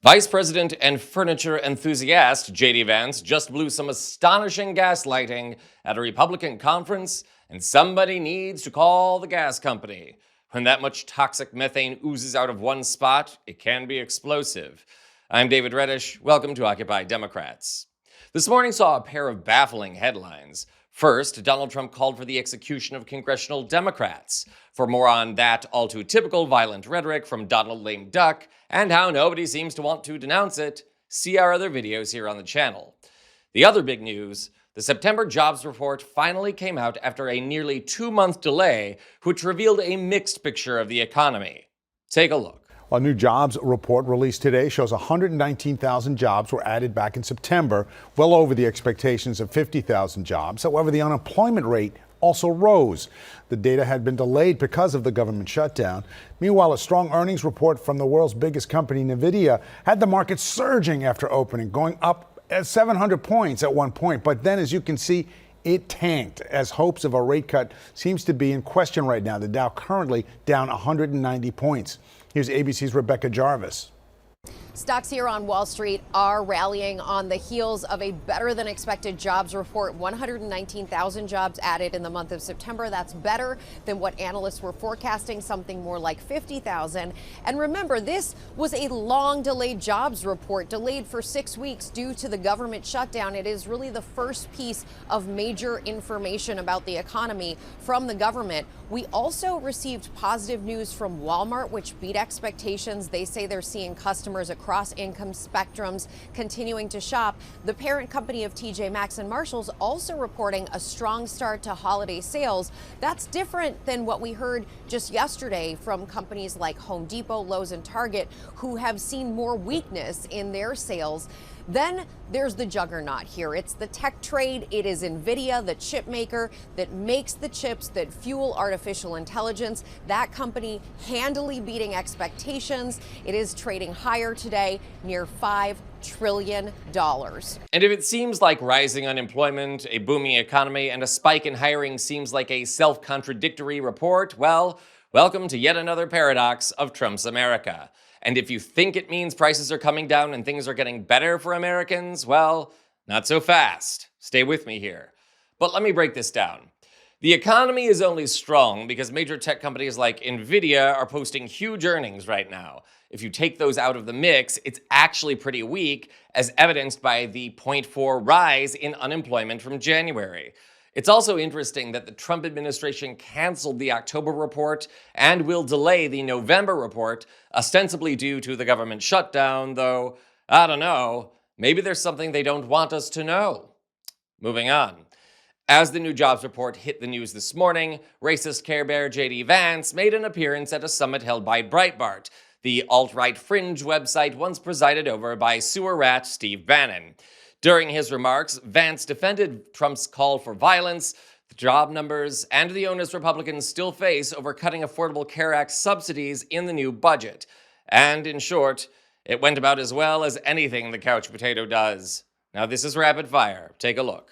Vice President and furniture enthusiast J.D. Vance just blew some astonishing gaslighting at a Republican conference, and somebody needs to call the gas company. When that much toxic methane oozes out of one spot, it can be explosive. I'm David Reddish. Welcome to Occupy Democrats. This morning saw a pair of baffling headlines. First, Donald Trump called for the execution of congressional Democrats. For more on that all too typical violent rhetoric from Donald Lame Duck and how nobody seems to want to denounce it, see our other videos here on the channel. The other big news, the September jobs report finally came out after a nearly 2-month delay, which revealed a mixed picture of the economy. Take a look. A new jobs report released today shows 119,000 jobs were added back in September, well over the expectations of 50,000 jobs. However, the unemployment rate also rose. The data had been delayed because of the government shutdown. Meanwhile, a strong earnings report from the world's biggest company, Nvidia, had the market surging after opening, going up at 700 points at one point. But then, as you can see, it tanked as hopes of a rate cut seems to be in question right now. The Dow currently down 190 points. Here's ABC's Rebecca Jarvis. Stocks here on Wall Street are rallying on the heels of a better than expected jobs report. 119,000 jobs added in the month of September. That's better than what analysts were forecasting, something more like 50,000. And remember, this was a long delayed jobs report, delayed for 6 weeks due to the government shutdown. It is really the first piece of major information about the economy from the government. We also received positive news from Walmart, which beat expectations. They say they're seeing customers across income spectrums continuing to shop. The parent company of TJ Maxx and Marshall's also reporting a strong start to holiday sales. That's different than what we heard just yesterday from companies like Home Depot, Lowe's, and Target, who have seen more weakness in their sales. Then there's the juggernaut here. It's the tech trade. It is Nvidia, the chip maker that makes the chips that fuel artificial intelligence. That company handily beating expectations. It is trading higher today, near $5 trillion. And if it seems like rising unemployment, a booming economy, and a spike in hiring seems like a self-contradictory report, well, welcome to yet another paradox of Trump's America. And if you think it means prices are coming down and things are getting better for Americans, well, not so fast. Stay with me here. But let me break this down. The economy is only strong because major tech companies like Nvidia are posting huge earnings right now. If you take those out of the mix, it's actually pretty weak, as evidenced by the 0.4 rise in unemployment from January. It's also interesting that the Trump administration canceled the October report and will delay the November report, ostensibly due to the government shutdown, though, I don't know, maybe there's something they don't want us to know. Moving on. As the new jobs report hit the news this morning, racist Care Bear J.D. Vance made an appearance at a summit held by Breitbart, the alt-right fringe website once presided over by sewer rat Steve Bannon. During his remarks, Vance defended Trump's call for violence, the job numbers, and the onus Republicans still face over cutting Affordable Care Act subsidies in the new budget. And in short, it went about as well as anything the couch potato does. Now this is rapid fire. Take a look.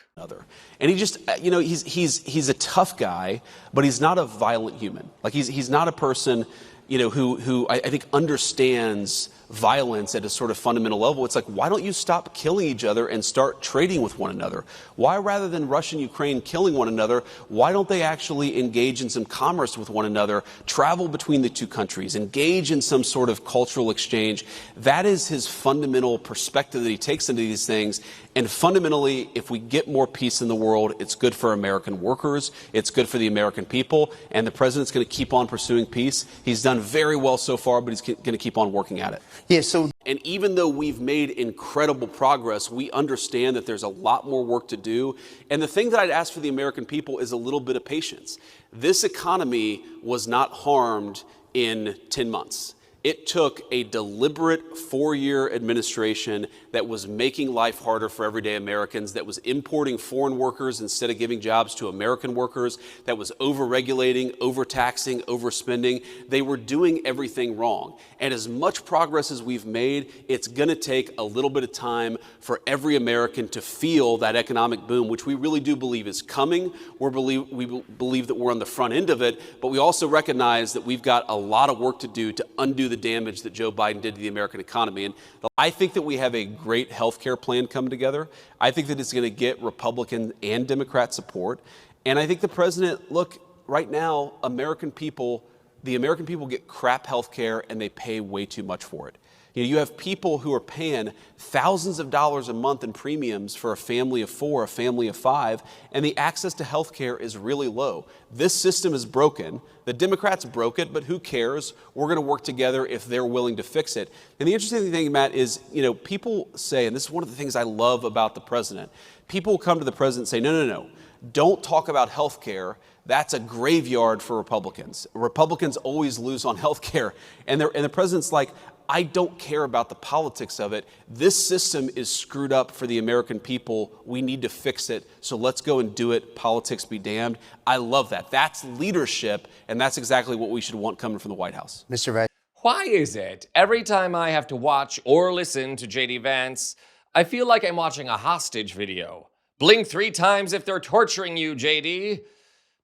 And he just, he's a tough guy, but he's not a violent human. Like he's not a person, who I think understands violence at a sort of fundamental level. It's like, why don't you stop killing each other and start trading with one another? Why, rather than Russia and Ukraine killing one another, why don't they actually engage in some commerce with one another, travel between the two countries, engage in some sort of cultural exchange? That is his fundamental perspective that he takes into these things. And fundamentally, if we get more peace in the world, it's good for American workers, it's good for the American people, and the president's going to keep on pursuing peace. He's done very well so far, but he's going to keep on working at it. Yeah, so and even though we've made incredible progress, we understand that there's a lot more work to do. And the thing that I'd ask for the American people is a little bit of patience. This economy was not harmed in 10 months. It took a deliberate 4-year administration that was making life harder for everyday Americans, that was importing foreign workers instead of giving jobs to American workers, that was over-regulating, overtaxing, overspending. They were doing everything wrong. And as much progress as we've made, it's going to take a little bit of time for every American to feel that economic boom, which we really do believe is coming. We believe that we're on the front end of it, but we also recognize that we've got a lot of work to do to undo the damage that Joe Biden did to the American economy. And I think that we have a great health care plan come together. I think that it's going to get Republican and Democrat support. And I think the president, look, right now, the American people get crap health care and they pay way too much for it. You have people who are paying thousands of dollars a month in premiums for a family of 4, a family of 5, and the access to health care is really low. This system is broken. The Democrats broke it, but who cares? We're going to work together if they're willing to fix it. And the interesting thing, Matt, is, people say, and this is one of the things I love about the president, people come to the president and say, no, don't talk about health care. That's a graveyard for Republicans. Republicans always lose on health care. And the president's like, I don't care about the politics of it. This system is screwed up for the American people. We need to fix it. So let's go and do it. Politics be damned. I love that. That's leadership. And that's exactly what we should want coming from the White House. Mr. Vance. Why is it every time I have to watch or listen to J.D. Vance, I feel like I'm watching a hostage video? Blink 3 times if they're torturing you, J.D.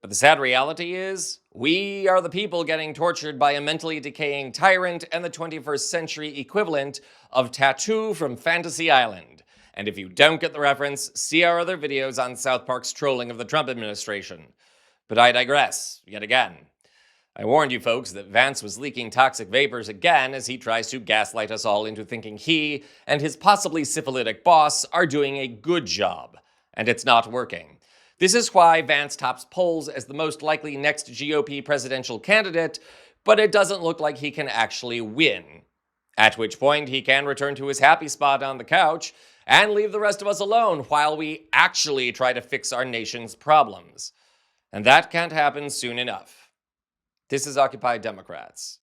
But the sad reality is, we are the people getting tortured by a mentally decaying tyrant and the 21st century equivalent of Tattoo from Fantasy Island. And if you don't get the reference, see our other videos on South Park's trolling of the Trump administration. But I digress, yet again. I warned you folks that Vance was leaking toxic vapors again as he tries to gaslight us all into thinking he and his possibly syphilitic boss are doing a good job. And it's not working. This is why Vance tops polls as the most likely next GOP presidential candidate, but it doesn't look like he can actually win. At which point he can return to his happy spot on the couch and leave the rest of us alone while we actually try to fix our nation's problems. And that can't happen soon enough. This is Occupy Democrats.